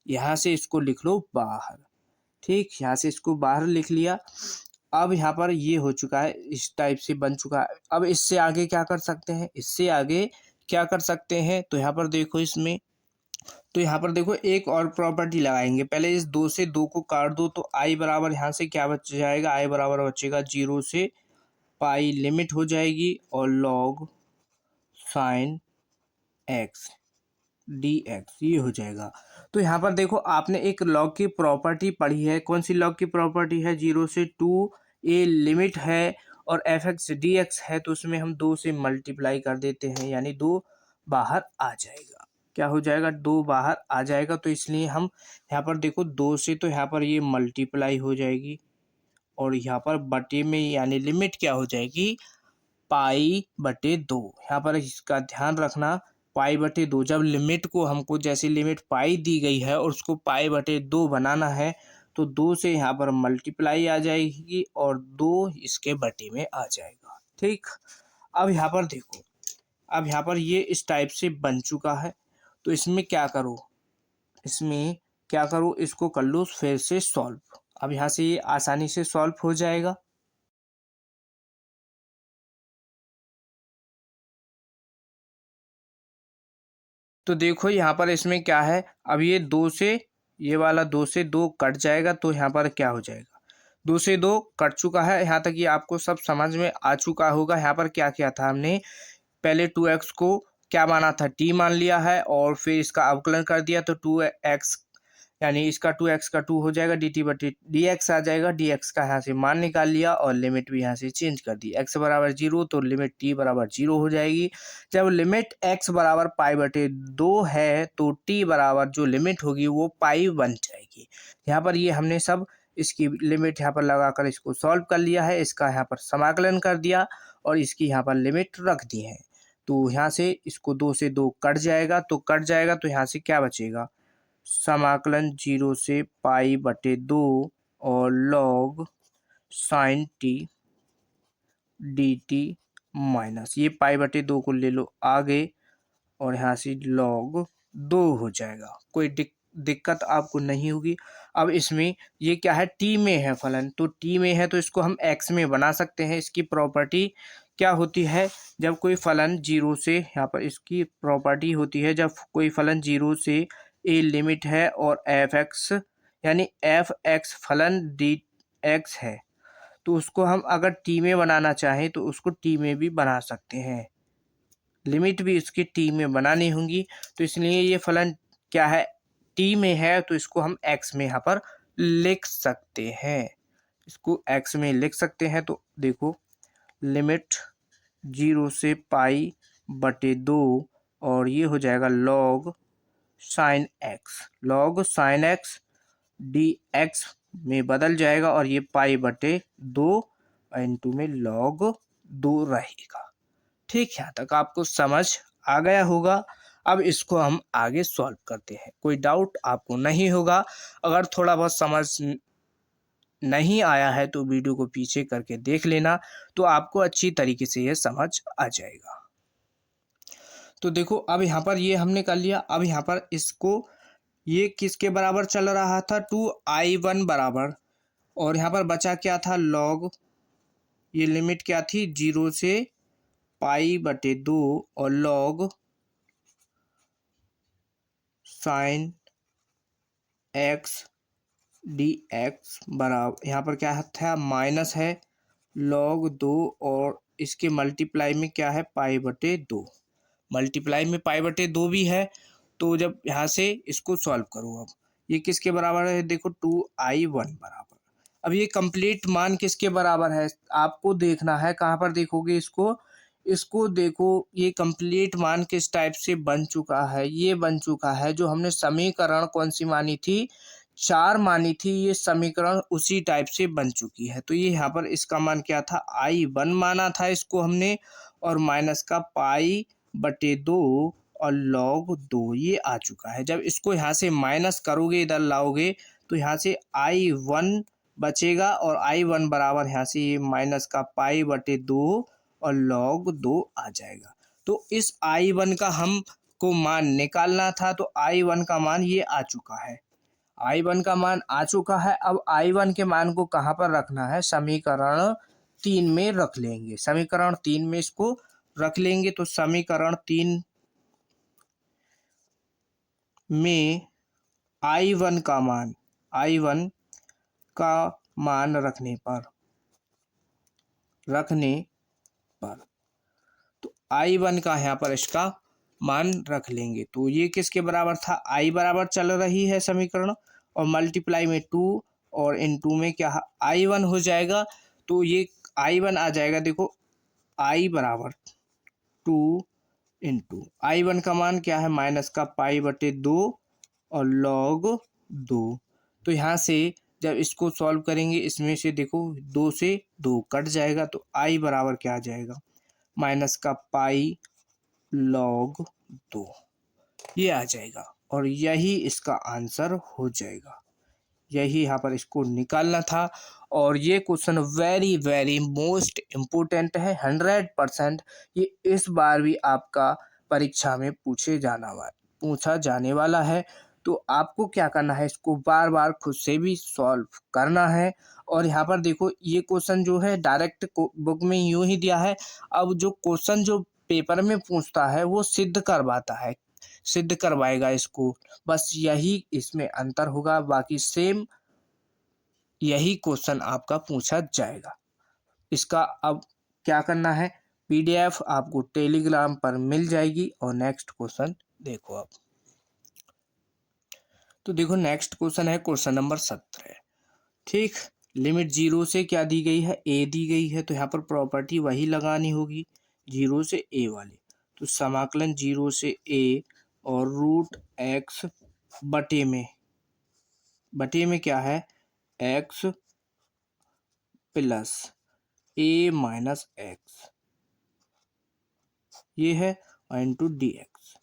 यहाँ से इसको लिख लो बाहर। ठीक, यहाँ से इसको बाहर लिख लिया। अब यहाँ पर ये हो चुका है, इस टाइप से बन चुका है। अब इससे आगे क्या कर सकते हैं, इससे आगे क्या कर सकते हैं, तो यहाँ पर देखो इसमें, तो यहाँ पर देखो एक और प्रॉपर्टी लगाएंगे। पहले इस 2 से 2 को काट दो, तो i बराबर यहाँ से क्या बच जाएगा, i बराबर बचेगा 0 से पाई लिमिट हो जाएगी और लॉग साइन एक्स dx, ये हो जाएगा। तो यहाँ पर देखो आपने एक लॉग की प्रॉपर्टी पढ़ी है, कौन सी लॉग की प्रॉपर्टी है, 0 से 2a लिमिट है और fx dx है, तो उसमें हम 2 से मल्टीप्लाई कर देते हैं, यानी 2 बाहर आ जाएगा। क्या हो जाएगा, 2 बाहर आ जाएगा। तो इसलिए हम यहाँ पर देखो 2 से तो यहाँ पर ये मल्टीप्लाई हो जाएगी और यहाँ पर बटे में यानी लिमिट क्या हो जाएगी, पाई बटे 2। यहाँ पर इसका ध्यान रखना, पाई बटे 2। जब लिमिट को हमको जैसे लिमिट पाई दी गई है और उसको पाई बटे 2 बनाना है तो 2 से यहाँ पर मल्टीप्लाई आ जाएगी और 2 इसके बटे में आ जाएगा। ठीक, अब यहाँ पर देखो, अब यहाँ पर ये इस टाइप से बन चुका है। तो इसमें क्या करो, इसमें क्या करो, इसको कर लो फिर से सॉल्व। अब यहाँ से ये आसानी से सॉल्व हो जाएगा। तो देखो यहाँ पर इसमें क्या है, अब ये 2 से, ये वाला 2 से 2 कट जाएगा तो यहाँ पर क्या हो जाएगा, 2 से 2 कट चुका है। यहाँ तक ये आपको सब समझ में आ चुका होगा। यहाँ पर क्या किया था हमने, पहले 2x को क्या माना था, t मान लिया है और फिर इसका अवकलन कर दिया तो 2x यानी इसका 2x का 2 हो जाएगा, dt बटे dx आ जाएगा। dx का यहाँ से मान निकाल लिया और लिमिट भी यहाँ से चेंज कर दी। x बराबर 0 तो लिमिट t बराबर 0 हो जाएगी। जब लिमिट x बराबर पाई बटे 2 है तो t बराबर जो लिमिट होगी वो पाई बन जाएगी। यहाँ पर ये हमने सब इसकी लिमिट यहाँ पर लगाकर इसको सॉल्व कर लिया है, इसका यहाँ पर समाकलन कर दिया और इसकी यहाँ पर लिमिट रख दी है। तो यहाँ से इसको 2 से 2 कट जाएगा, तो कट जाएगा तो यहाँ से क्या बचेगा, समाकलन 0 से पाई बटे 2 और log sign T D T minus, ये पाई बटे 2 को ले लो आगे और यहाँ से लॉग 2 हो जाएगा। कोई दिक्कत आपको नहीं होगी। अब इसमें ये क्या है, टी में है फलन, तो टी में है तो इसको हम एक्स में बना सकते हैं। इसकी प्रॉपर्टी क्या होती है, जब कोई फलन 0 से, यहाँ पर इसकी प्रॉपर्टी होती है जब कोई फलन 0 से ए लिमिट है और एफ एक्स यानी एफ एक्स फलन डी एक्स है तो उसको हम अगर टी में बनाना चाहें तो उसको टी में भी बना सकते हैं, लिमिट भी इसकी टी में बनानी होंगी। तो इसलिए ये फलन क्या है, टी में है तो इसको हम एक्स में यहाँ पर लिख सकते हैं, इसको एक्स में लिख सकते हैं। तो देखो लिमिट 0 से पाई बटे 2 और ये हो जाएगा log sine x, log sine x D x में बदल जाएगा और ये पाई बटे 2 इंटू में लॉग 2 रहेगा। ठीक, यहाँ तक आपको समझ आ गया होगा। अब इसको हम आगे सॉल्व करते हैं, कोई डाउट आपको नहीं होगा। अगर थोड़ा बहुत समझ नहीं आया है तो वीडियो को पीछे करके देख लेना, तो आपको अच्छी तरीके से यह समझ आ जाएगा। तो देखो अब यहाँ पर ये हमने कर लिया। अब यहाँ पर इसको, ये किसके बराबर चल रहा था, 2i1 बराबर, और यहाँ पर बचा क्या था, लॉग, ये लिमिट क्या थी 0 से पाई बटे 2 और log sine x D x बराबर, यहाँ पर क्या था माइनस है लॉग 2 और इसके मल्टीप्लाई में क्या है पाई बटे 2, मल्टीप्लाई में पाई बटे 2 भी है। तो जब यहाँ से इसको सॉल्व करो, अब ये किसके बराबर है, देखो 2i1 बराबर। अब ये कंप्लीट मान किसके बराबर है आपको देखना है, कहाँ पर देखोगे इसको, इसको देखो ये कंप्लीट मान किस टाइप से बन चुका है, ये बन चुका है जो हमने समीकरण कौन सी मानी थी, 4 मानी थी, ये समीकरण उसी टाइप से बन चुकी है। तो ये यहाँ पर इसका मान क्या था, i1 माना था इसको हमने और माइनस का पाई बटे 2 और लॉग 2 ये आ चुका है। जब इसको यहाँ से माइनस करोगे इधर लाओगे तो यहाँ से i1 बचेगा और i1 बराबर यहाँ से ये माइनस का पाई बटे 2 और लॉग 2 आ जाएगा। तो इस i1 का हम को मान निकालना था, तो i1 का मान ये आ चुका है, i1 का मान आ चुका है। अब i1 के मान को कहाँ पर रखना है, समीकरण 3 में रख लेंगे, समीकरण 3 में इसको रख लेंगे। तो समीकरण 3 में i1 का मान, i1 का मान रखने पर तो i1 का यहाँ पर इसका मान रख लेंगे। तो ये किसके बराबर था, i बराबर चल रही है समीकरण और मल्टीप्लाई में 2 और इन 2 में क्या i1 हो जाएगा। तो ये i1 आ जाएगा, देखो i बराबर 2 इंटू I1 का मान क्या है, माइनस का पाई/2 और log 2। तो यहाँ से जब इसको सॉल्व करेंगे, इसमें से देखो 2 से 2 कट जाएगा, तो I बराबर क्या आ जाएगा, माइनस का पाई log 2, ये आ जाएगा और यही इसका आंसर हो जाएगा। यही यहाँ पर इसको निकालना था। और ये question very very most important है, 100%। ये इस बार भी आपका परीक्षा में पूछा जाने वाला है। तो आपको क्या करना है, इसको बार बार खुद से भी सॉल्व करना है। और यहाँ पर देखो, ये क्वेश्चन जो है डायरेक्ट बुक में यूं ही दिया है। अब जो क्वेश्चन जो पेपर में पूछता है वो सिद्ध करवाता है, सिद्ध करवाएगा इसको, बस यही इसमें अंतर होगा, बाकी सेम यही क्वेश्चन आपका पूछा जाएगा। इसका अब क्या करना है, PDF आपको टेलीग्राम पर मिल जाएगी। और नेक्स्ट क्वेश्चन देखो अब। तो देखो नेक्स्ट क्वेश्चन है क्वेश्चन नंबर 17। ठीक, लिमिट 0 से क्या दी गई है, A दी गई है। तो यहाँ पर प्रॉपर्टी वही लगानी होगी, 0 से A वाली। तो समाकलन 0 से A और रूट x बटे में क्या है, x plus A minus x, ये है, इंटू dx।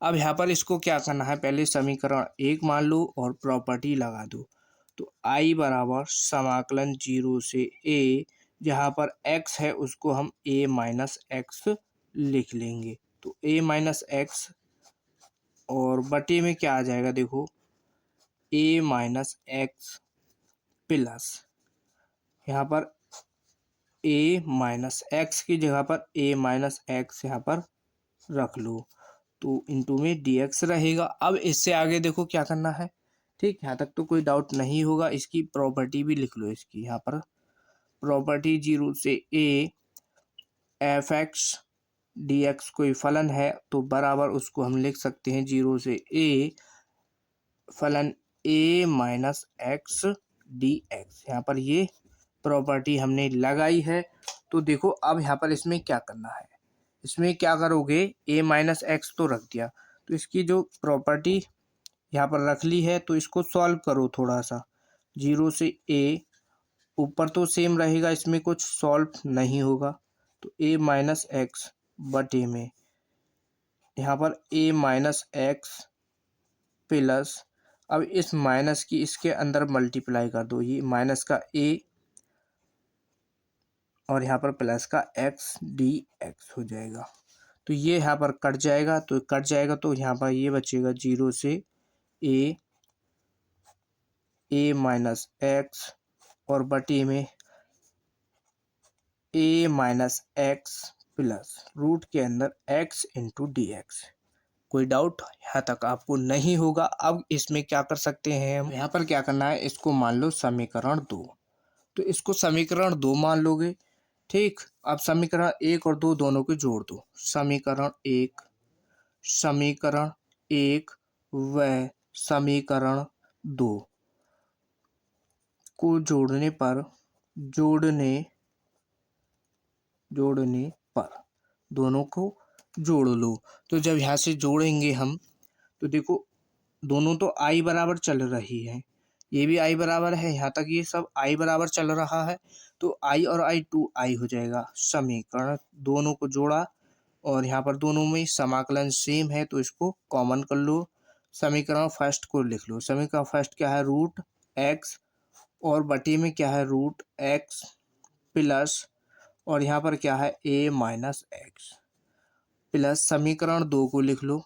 अब यहाँ पर इसको क्या करना है, पहले समीकरण 1 मान लो और प्रॉपर्टी लगा दो। तो I बराबर समाकलन 0 से A, जहाँ पर x है उसको हम A माइनस x लिख लेंगे। तो A माइनस x और बटे में क्या आ जाएगा, देखो A माइनस x प्लस, यहाँ पर A माइनस एक्स की जगह पर A माइनस एक्स यहाँ पर रख लो, तो इंटू में dx रहेगा। अब इससे आगे देखो क्या करना है। ठीक, यहाँ तक तो कोई डाउट नहीं होगा। इसकी प्रॉपर्टी भी लिख लो, इसकी यहाँ पर प्रॉपर्टी 0 से A f(x) dx कोई फलन है, तो बराबर उसको हम लिख सकते हैं 0 से A फलन A माइनस एक्स dx। यहाँ पर ये प्रॉपर्टी हमने लगाई है। तो देखो अब यहाँ पर इसमें क्या करना है, इसमें क्या करोगे, A माइनस एक्स तो रख दिया, तो इसकी जो प्रॉपर्टी यहाँ पर रख ली है, तो इसको सॉल्व करो थोड़ा सा। 0 से A ऊपर तो सेम रहेगा, इसमें कुछ सॉल्व नहीं होगा। तो A माइनस एक्स बटे में यहाँ पर A माइनस एक्स प्लस, अब इस माइनस की इसके अंदर मल्टीप्लाई कर दो, ये माइनस का A और यहाँ पर प्लस का x dx हो जाएगा। तो ये यहाँ पर कट जाएगा, तो यहाँ पर ये बचेगा 0 से a माइनस एक्स और बटे में a minus x plus root के अंदर x इंटू dx। कोई डाउट यहाँ तक आपको नहीं होगा। अब इसमें क्या कर सकते हैं हम, यहाँ पर क्या करना है, इसको मान लो समीकरण 2। तो इसको समीकरण 2 मान लोगे। ठीक, अब समीकरण 1 और 2 दोनों को जोड़ दो। समीकरण 1 व समीकरण 2 को जोड़ने पर दोनों को जोड़ लो। तो जब यहाँ से जोड़ेंगे हम, तो देखो दोनों तो I बराबर चल रही है, ये भी I बराबर है, यहाँ तक ये सब I बराबर चल रहा है। तो I और I 2I हो जाएगा। समीकरण दोनों को जोड़ा और यहाँ पर दोनों में समाकलन सेम है, तो इसको कॉमन कर लो। समीकरण फर्स्ट को लिख लो। समीकरण फर्स्ट क्या है, रूट x और बटे में क्या है, रूट x प्लस, और यहाँ पर क्या है, A माइनस एक्स प्लस। समीकरण 2 को लिख लो।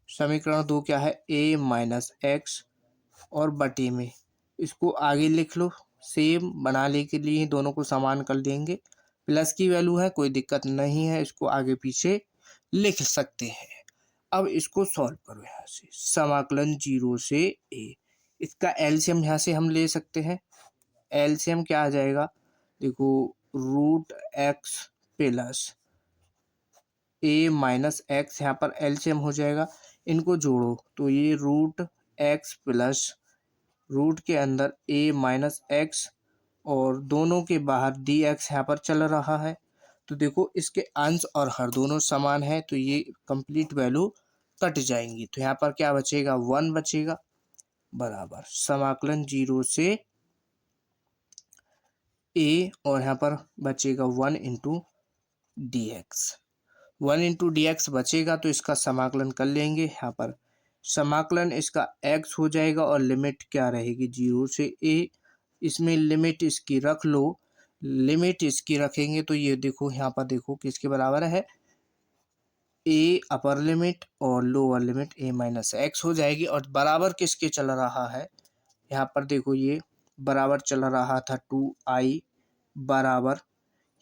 समीकरण 2 क्या है, A माइनस एक्स और बटे में, इसको आगे लिख लो, सेम बनाने के लिए दोनों को समान कर देंगे। प्लस की वैल्यू है, कोई दिक्कत नहीं है, इसको आगे पीछे लिख सकते हैं। अब इसको सॉल्व करो। यहाँ से समाकलन 0 से A, इसका एलसीएम यहाँ से हम ले सकते हैं। एलसीएम क्या आ जाएगा, देखो root x plus A minus x, यहाँ पर एलसीएम हो जाएगा। इनको जोड़ो तो ये रूट x प्लस रूट के अंदर A माइनस एक्स और दोनों के बाहर dx यहाँ पर चल रहा है, तो देखो इसके अंश और हर दोनों समान है, तो ये कंप्लीट वैल्यू कट जाएंगी। तो यहाँ पर क्या बचेगा, 1 बचेगा, बराबर समाकलन 0 से a, और यहाँ पर बचेगा 1 into D x. 1 into D x बचेगा तो इसका समाकलन कर लेंगे। यहाँ पर समाकलन इसका x हो जाएगा और लिमिट क्या रहेगी, 0 से a। इसमें लिमिट इसकी रख लो, लिमिट इसकी रखेंगे तो ये देखो यहाँ पर देखो किसके बराबर है, a अपर लिमिट और lower limit a minus x हो जाएगी। और बराबर किसके चल रहा है, यहाँ पर देखो ये बराबर चल रहा था 2i बराबर,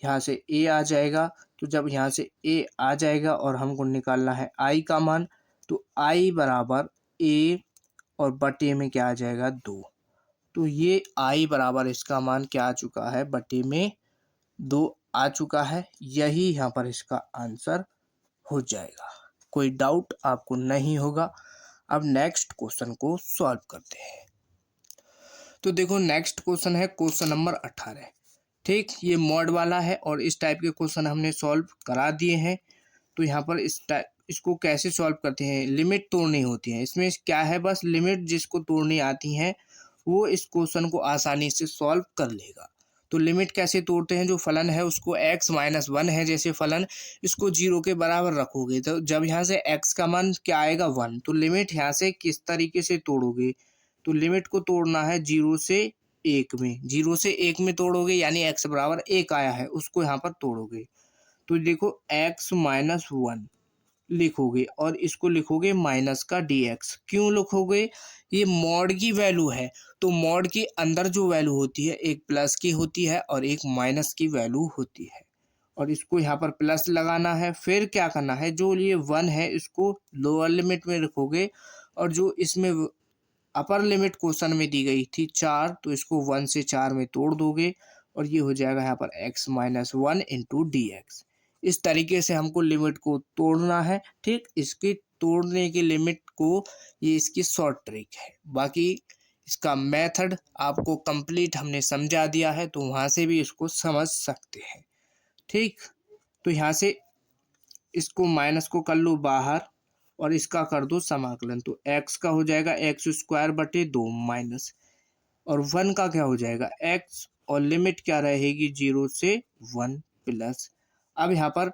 यहाँ से a आ जाएगा। तो जब यहाँ से a आ जाएगा और हमको निकालना है i का मान, तो i बराबर a और बटे में क्या आ जाएगा, 2। तो ये i बराबर इसका मान क्या आ चुका है, बटे में 2 आ चुका है। यही यहाँ पर इसका आंसर हो जाएगा। कोई डाउट आपको नहीं होगा। अब नेक्स्ट क्वेश्चन को सॉल्व करते हैं। तो देखो नेक्स्ट क्वेश्चन है क्वेश्चन नंबर 18। ठीक, ये मॉड वाला है और इस टाइप के क्वेश्चन हमने सॉल्व करा दिए हैं। तो यहाँ पर इसको कैसे सॉल्व करते हैं, लिमिट तोड़नी होती है। इसमें क्या है, बस लिमिट जिसको तोड़नी आती है वो इस क्वेश्चन को आसानी से सॉल्व कर लेगा। तो लिमिट कैसे तोड़ते हैं, जो फलन है उसको x माइनस 1 है जैसे फलन, इसको 0 के बराबर रखोगे तो जब यहाँ से x का मान क्या आएगा, 1। तो लिमिट यहाँ से किस तरीके से तोड़ोगे, तो लिमिट को तोड़ना है 0 से 1 में, 0 से 1 में तोड़ोगे यानी x बराबर 1 आया है उसको यहाँ पर तोड़ोगे। तो देखो x माइनस 1 लिखोगे और इसको लिखोगे माइनस का dx। क्यों लिखोगे, ये मॉड की वैल्यू है, तो मॉड के अंदर जो वैल्यू होती है एक प्लस की होती है और एक माइनस की वैल्यू होती है। और इसको यहाँ पर प्लस लगाना है। फिर क्या करना है, जो ये 1 है इसको लोअर लिमिट में रखोगे और जो इसमें अपर लिमिट क्वेश्चन में दी गई थी 4, तो इसको 1 से 4 में तोड़ दोगे और ये हो जाएगा यहाँ पर x minus 1 into D x. इस तरीके से हमको लिमिट को तोड़ना है। ठीक, इसकी तोड़ने की लिमिट को, ये इसकी शॉर्ट ट्रिक है। बाकी इसका मेथड आपको कंप्लीट हमने समझा दिया है, तो वहाँ से भी इसको समझ सकते हैं। ठीक, तो यहाँ से इसको माइनस को कर लो बाहर और इसका कर दो समाकलन, तो x का हो जाएगा एक्स स्क्वायर बटे 2 माइनस, और 1 का क्या हो जाएगा x, और लिमिट क्या रहेगी 0 से 1 प्लस। अब यहाँ पर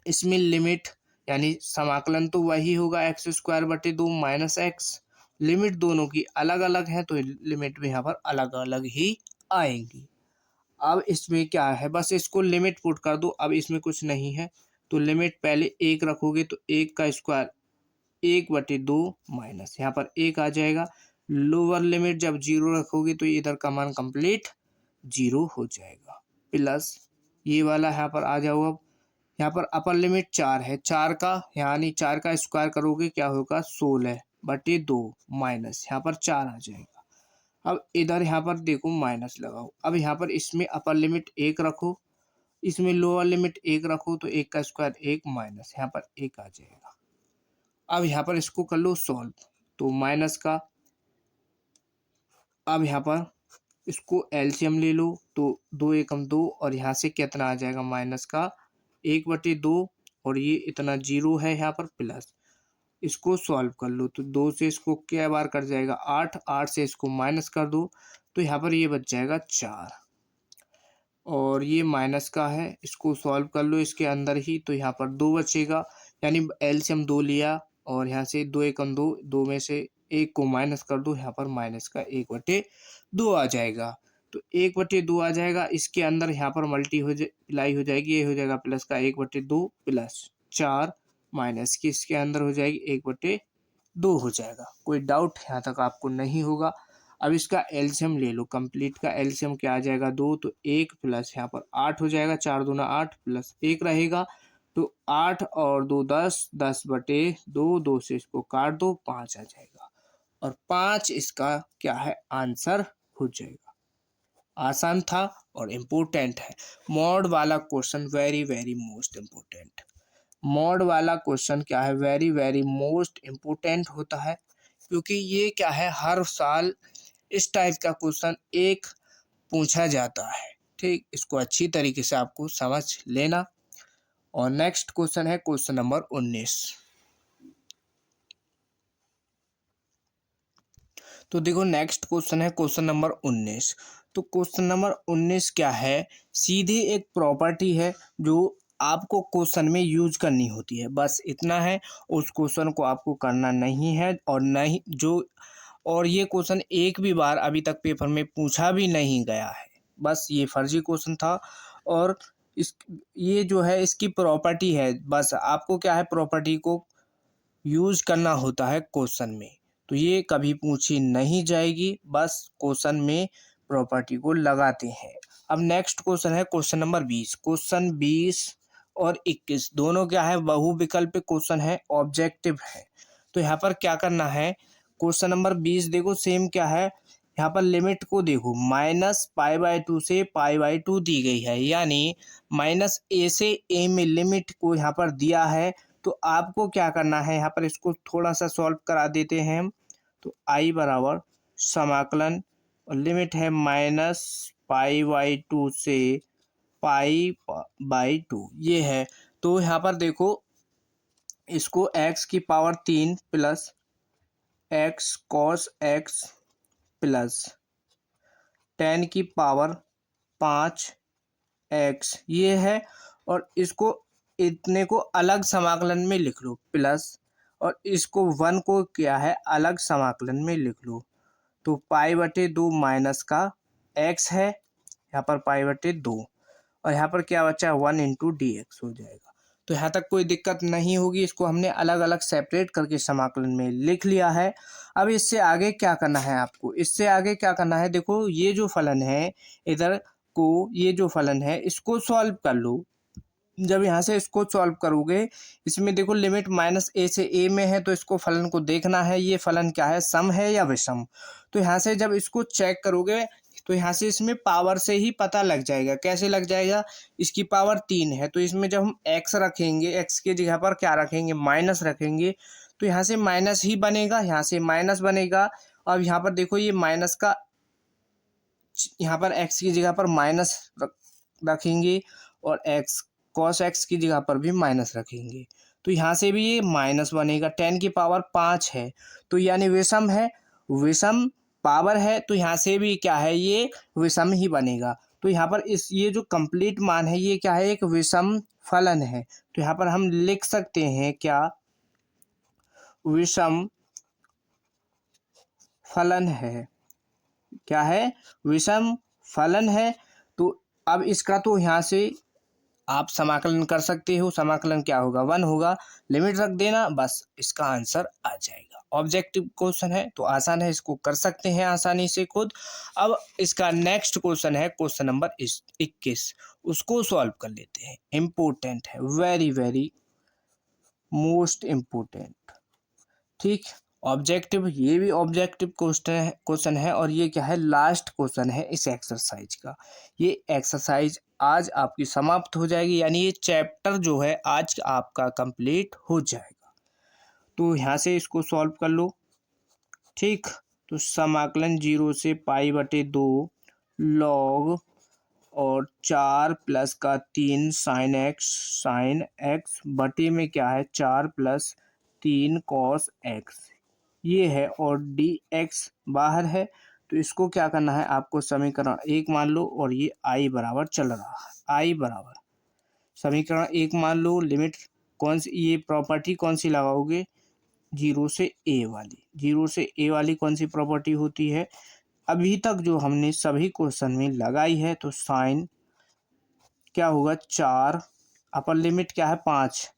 इसमें लिमिट यानी समाकलन तो वही होगा एक्स स्क्वायर बटे 2 माइनस एक्स। लिमिट दोनों की अलग अलग है तो लिमिट भी यहाँ पर अलग अलग ही आएंगी। अब इसमें क्या है, बस इसको लिमिट पुट कर दो। अब इसमें कुछ नहीं है तो लिमिट पहले 1 रखोगे तो 1 का स्क्वायर 1 बटे 2 माइनस, यहाँ पर 1 आ जाएगा। लोअर लिमिट जब 0 रखोगे तो इधर का मान कंप्लीट 0 हो जाएगा, प्लस ये वाला यहाँ पर आ जाओ। अब यहाँ पर अपर लिमिट 4 है, 4 का यानी 4 का स्क्वायर करोगे क्या होगा 16 बटे 2 माइनस, यहाँ पर 4 आ जाएगा। अब इधर यहाँ पर देखो माइनस लगाओ। अब यहाँ पर इसमें अपर लिमिट 1 रखो, इसमें लोअर लिमिट 1 रखो, तो 1 का स्क्वायर 1 माइनस, यहाँ पर 1 आ जाएगा। अब यहाँ पर इसको कर लो सॉल्व, तो माइनस का, अब यहाँ पर इसको एलसीएम ले लो तो 2 एकम 2 और यहाँ से कितना आ जाएगा माइनस का 1 बटे 2 और ये इतना 0 है यहाँ पर प्लस। इसको सॉल्व कर लो तो 2 से इसको क्या बार कट जाएगा 8, 8 से इसको माइनस कर दो तो यहाँ पर ये बच जाएगा 4, और ये माइनस का है, इसको सॉल्व कर लो इसके अंदर ही, तो यहाँ पर 2 बचेगा यानी एलसीएम 2 लिया और यहाँ से 2 एकम 2, 2 में से 1 को माइनस कर दो, यहाँ पर माइनस का 1 बटे 2 आ जाएगा। तो 1 बटे 2 आ जाएगा, इसके अंदर यहाँ पर मल्टीप्लाई हो जाएगी, ये हो जाएगा प्लस का 1 बटे 2 प्लस 4 माइनस की इसके अंदर हो जाएगी 1 बटे 2 हो जाएगा। कोई डाउट यहाँ तक आपको नहीं होगा। अब इसका एलसीएम ले लो, कंप्लीट का एलसीएम क्या आ जाएगा 2, तो 1 प्लस यहाँ पर 8 हो जाएगा, 4 दूना 8 प्लस 1 रहेगा, तो 8 और 2 10, 10 बटे 2, 2 से इसको काट दो 5 आ जाएगा, और 5 इसका क्या है आंसर हो जाएगा। आसान था और इम्पोर्टेंट है। मॉड वाला question very very most important. Mod वाला क्वेश्चन क्या है, वेरी वेरी मोस्ट इम्पोर्टेंट होता है, क्योंकि ये क्या है हर साल इस टाइप का क्वेश्चन एक पूछा जाता है। ठीक, इसको अच्छी तरीके से आपको समझ लेना। और नेक्स्ट क्वेश्चन है क्वेश्चन नंबर 19। तो देखो नेक्स्ट क्वेश्चन है क्वेश्चन नंबर 19। तो क्वेश्चन नंबर 19 क्या है, सीधे एक प्रॉपर्टी है जो आपको क्वेश्चन में यूज करनी होती है, बस इतना है। उस क्वेश्चन को आपको करना नहीं है और नहीं जो, और ये क्वेश्चन एक भी बार अभी तक पेपर में पूछा भी नहीं गया है, बस ये फर्जी क्वेश्चन था। और इस ये जो है इसकी प्रॉपर्टी है, बस आपको क्या है प्रॉपर्टी को यूज करना होता है क्वेश्चन में। तो ये कभी पूछी नहीं जाएगी, बस क्वेश्चन में प्रॉपर्टी को लगाते हैं। अब नेक्स्ट क्वेश्चन है क्वेश्चन नंबर 20। क्वेश्चन 20 और 21 दोनों क्या है, बहुविकल्प क्वेश्चन है, ऑब्जेक्टिव है। तो यहाँ पर क्या करना है, क्वेश्चन नंबर 20 देखो सेम क्या है, यहाँ पर लिमिट को देखो, -π/2 से π/2 दी गई है, यानी -a से a में लिमिट को यहाँ पर दिया है। तो आपको क्या करना है, यहाँ पर इसको थोड़ा सा सॉल्व करा देते हैं हम। तो i बराबर समाकलन, और लिमिट है -π/2 से π/2 ये है। तो यहाँ पर देखो इसको x की power 3 plus x cos x plus 10 की पावर 5 x ये है। और इसको इतने को अलग समाकलन में लिख लो प्लस, और इसको 1 को क्या है अलग समाकलन में लिख लो। तो π/2 माइनस का x है, यहाँ पर π/2, और यहाँ पर क्या बचा 1 × dx हो जाएगा। तो यहाँ तक कोई दिक्कत नहीं होगी, इसको हमने अलग अलग सेपरेट करके समाकलन में लिख लिया है। अब इससे आगे क्या करना है आपको, इससे आगे क्या करना है, देखो ये जो फलन है इधर को, ये जो फलन है इसको सॉल्व कर लो। जब यहाँ से इसको सॉल्व करोगे, इसमें देखो लिमिट -a से a में है, तो इसको फलन को देखना है ये फलन क्या है, सम है या विषम। तो यहाँ से जब इसको चेक करोगे तो यहाँ से इसमें पावर से ही पता लग जाएगा। कैसे लग जाएगा, इसकी पावर 3 है, तो इसमें जब हम x रखेंगे, x की जगह पर क्या रखेंगे माइनस रखेंगे, तो यहाँ से माइनस ही बनेगा, यहाँ से माइनस बनेगा। अब यहाँ पर देखो ये माइनस का, यहाँ पर x की जगह पर माइनस रखेंगे, और x cos x की जगह पर भी माइनस रखेंगे, तो यहाँ से भी ये माइनस बनेगा। 10 की पावर 5 है, तो यानी विषम है, विषम पावर है, तो यहाँ से भी क्या है ये विषम ही बनेगा। तो यहाँ पर इस ये जो कंप्लीट मान है ये क्या है, एक विषम फलन है। तो यहाँ पर हम लिख सकते हैं क्या, विषम फलन है, क्या है विषम फलन है। तो अब इसका तो यहाँ से आप समाकलन कर सकते हो, समाकलन क्या होगा 1 होगा, लिमिट रख देना, बस इसका आंसर आ जाएगा। ऑब्जेक्टिव क्वेश्चन है तो आसान है, इसको कर सकते हैं आसानी से खुद। अब इसका नेक्स्ट क्वेश्चन है क्वेश्चन नंबर 21, उसको सॉल्व कर लेते हैं। इम्पोर्टेंट है, वेरी वेरी मोस्ट इम्पोर्टेंट, ठीक। ऑब्जेक्टिव, ये भी ऑब्जेक्टिव क्वेश्चन है, और ये क्या है लास्ट क्वेश्चन है इस एक्सरसाइज का। ये एक्सरसाइज आज आपकी समाप्त हो जाएगी, यानी ये चैप्टर जो है आज आपका कंप्लीट हो जाएगा। तो यहाँ से इसको सॉल्व कर लो, ठीक। तो समाकलन 0 से π/2 log और 4 प्लस का 3 sin x बटे में क्या है 4 + 3 cos x ये है, और dx बाहर है। तो इसको क्या करना है आपको, समीकरण 1 मान लो, और ये i बराबर चल रहा है, i बराबर समीकरण 1 मान लो। लिमिट कौन सी, ये प्रॉपर्टी कौन सी लगाओगे, 0 से a वाली। 0 से a वाली कौन सी प्रॉपर्टी होती है, अभी तक जो हमने सभी क्वेश्चन में लगाई है। तो साइन क्या होगा 4, अपर लिमिट क्या है 5,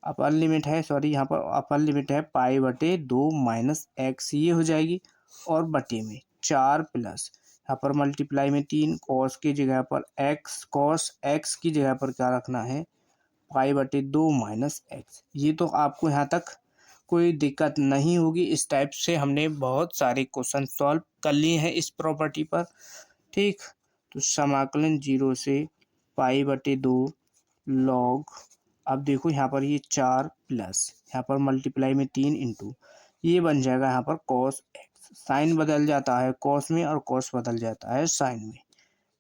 अपर लिमिट है, सॉरी यहाँ पर अपर लिमिट है π/2 - x ये हो जाएगी, और बटे में 4 प्लस यहाँ पर मल्टीप्लाई में 3 cos की जगह पर x, cos x की जगह पर क्या रखना है π/2 - x। ये तो आपको यहाँ तक कोई दिक्कत नहीं होगी। इस टाइप से हमने बहुत सारे क्वेश्चन सॉल्व कर लिए हैं इस प्रॉपर्टी पर, ठीक। तो समाकलन 0 से π/2 log, अब देखो यहाँ पर ये 4 प्लस यहाँ पर मल्टीप्लाई में 3 इंटू ये बन जाएगा यहाँ पर cos x, साइन बदल जाता है cos में और cos बदल जाता है साइन में,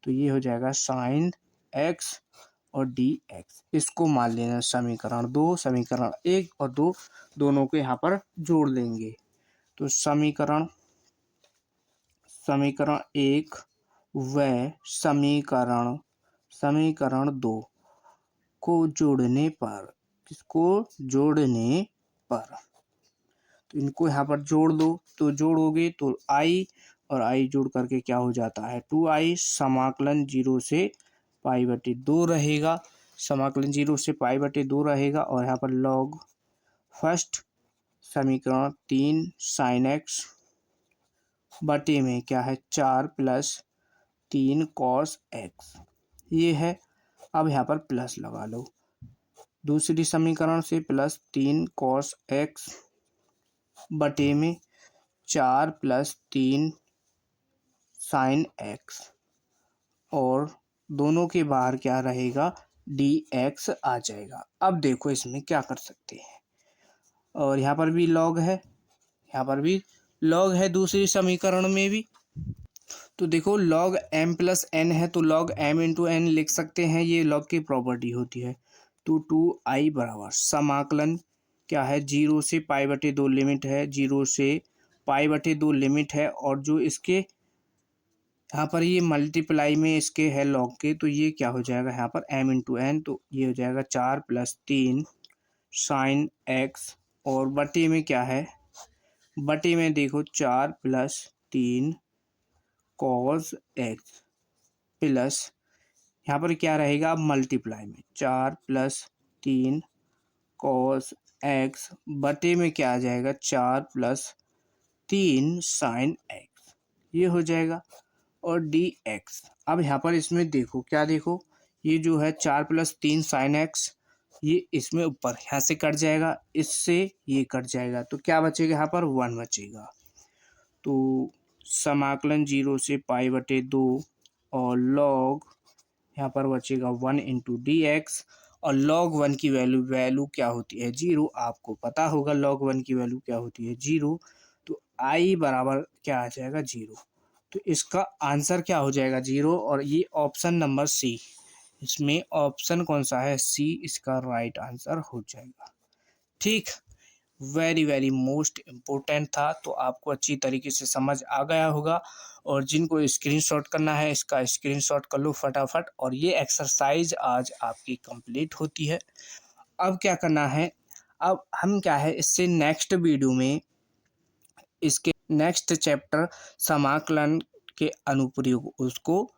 तो ये हो जाएगा साइन एक्स और डी एक्स। इसको मान लेना समीकरण 2, समीकरण 1 और 2 दोनों को यहाँ पर जोड़ लेंगे। तो समीकरण 1 व समीकरण 2 को जोड़ने पर, किसको जोड़ने पर, तो इनको यहाँ पर जोड़ दो। तो जोड़ोगे तो आई और आई जोड़ करके क्या हो जाता है 2i। समाकलन 0 से π/2 रहेगा, समाकलन 0 से π/2 रहेगा। और यहाँ पर लॉग फर्स्ट समीकरण 3 साइन एक्स बटे में क्या है 4 + 3 cos x, ये है। अब यहाँ पर प्लस लगा लो, दूसरी समीकरण से +3 cos x बटे में 4 + 3 sin x, और दोनों के बाहर क्या रहेगा dx आ जाएगा। अब देखो इसमें क्या कर सकते हैं, और यहाँ पर भी लॉग है, यहाँ पर भी लॉग है दूसरी समीकरण में भी। तो देखो log m + n है तो log m × n लिख सकते हैं, ये log की प्रॉपर्टी होती है। तो 2i बराबर समाकलन क्या है 0 से π/2 लिमिट है, 0 से π/2 लिमिट है, और जो इसके यहाँ पर ये मल्टीप्लाई में इसके है log के, तो ये क्या हो जाएगा यहाँ पर m × n, तो ये हो जाएगा 4 + 3 sin x, और बटे में क्या है, बटे में देखो 4 + 3 cos x प्लस यहाँ पर क्या रहेगा मल्टीप्लाई में 4 + 3 cos x बटे में क्या आ जाएगा 4 + 3 sin x, ये हो जाएगा। और dx, अब यहाँ पर इसमें देखो क्या, देखो ये जो है 4 + 3 sin x, ये इसमें ऊपर यहाँ से कट जाएगा, इससे ये कट जाएगा, तो क्या बचेगा यहाँ पर 1 बचेगा। तो समाकलन 0 से π/2 और log यहाँ पर बचेगा 1 × dx, और log 1 की वैल्यू क्या होती है 0, आपको पता होगा log 1 की वैल्यू क्या होती है 0। तो i बराबर क्या आ जाएगा 0, तो इसका आंसर क्या हो जाएगा 0, और ये ऑप्शन नंबर सी, इसमें ऑप्शन कौन सा है सी, इसका राइट आंसर हो जाएगा। ठीक, वेरी मोस्ट इम्पोर्टेंट था, तो आपको अच्छी तरीके से समझ आ गया होगा। और जिनको स्क्रीनशॉट करना है इसका स्क्रीनशॉट कर लो फटाफट, और ये एक्सरसाइज आज आपकी कंप्लीट होती है। अब क्या करना है, अब हम क्या है इससे नेक्स्ट वीडियो में इसके नेक्स्ट चैप्टर समाकलन के अनुप्रयोग उसको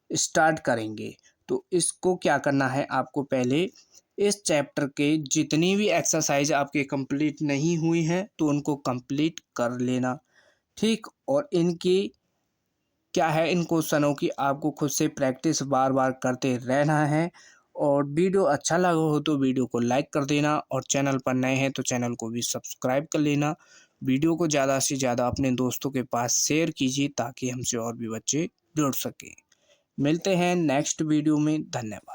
स्टार्ट करेंगे। तो इसको क्या करना है, आपको पहले इस चैप्टर के जितनी भी एक्सरसाइज आपके कंप्लीट नहीं हुई हैं तो उनको कंप्लीट कर लेना। ठीक, और इनकी क्या है, इन क्वेश्चनों की आपको खुद से प्रैक्टिस बार बार करते रहना है। और वीडियो अच्छा लगा हो तो वीडियो को लाइक कर देना, और चैनल पर नए हैं तो चैनल को भी सब्सक्राइब कर लेना। वीडियो को ज़्यादा से ज़्यादा अपने दोस्तों के पास शेयर कीजिए ताकि हमसे और भी बच्चे जुड़ सकें। मिलते हैं नेक्स्ट वीडियो में, धन्यवाद।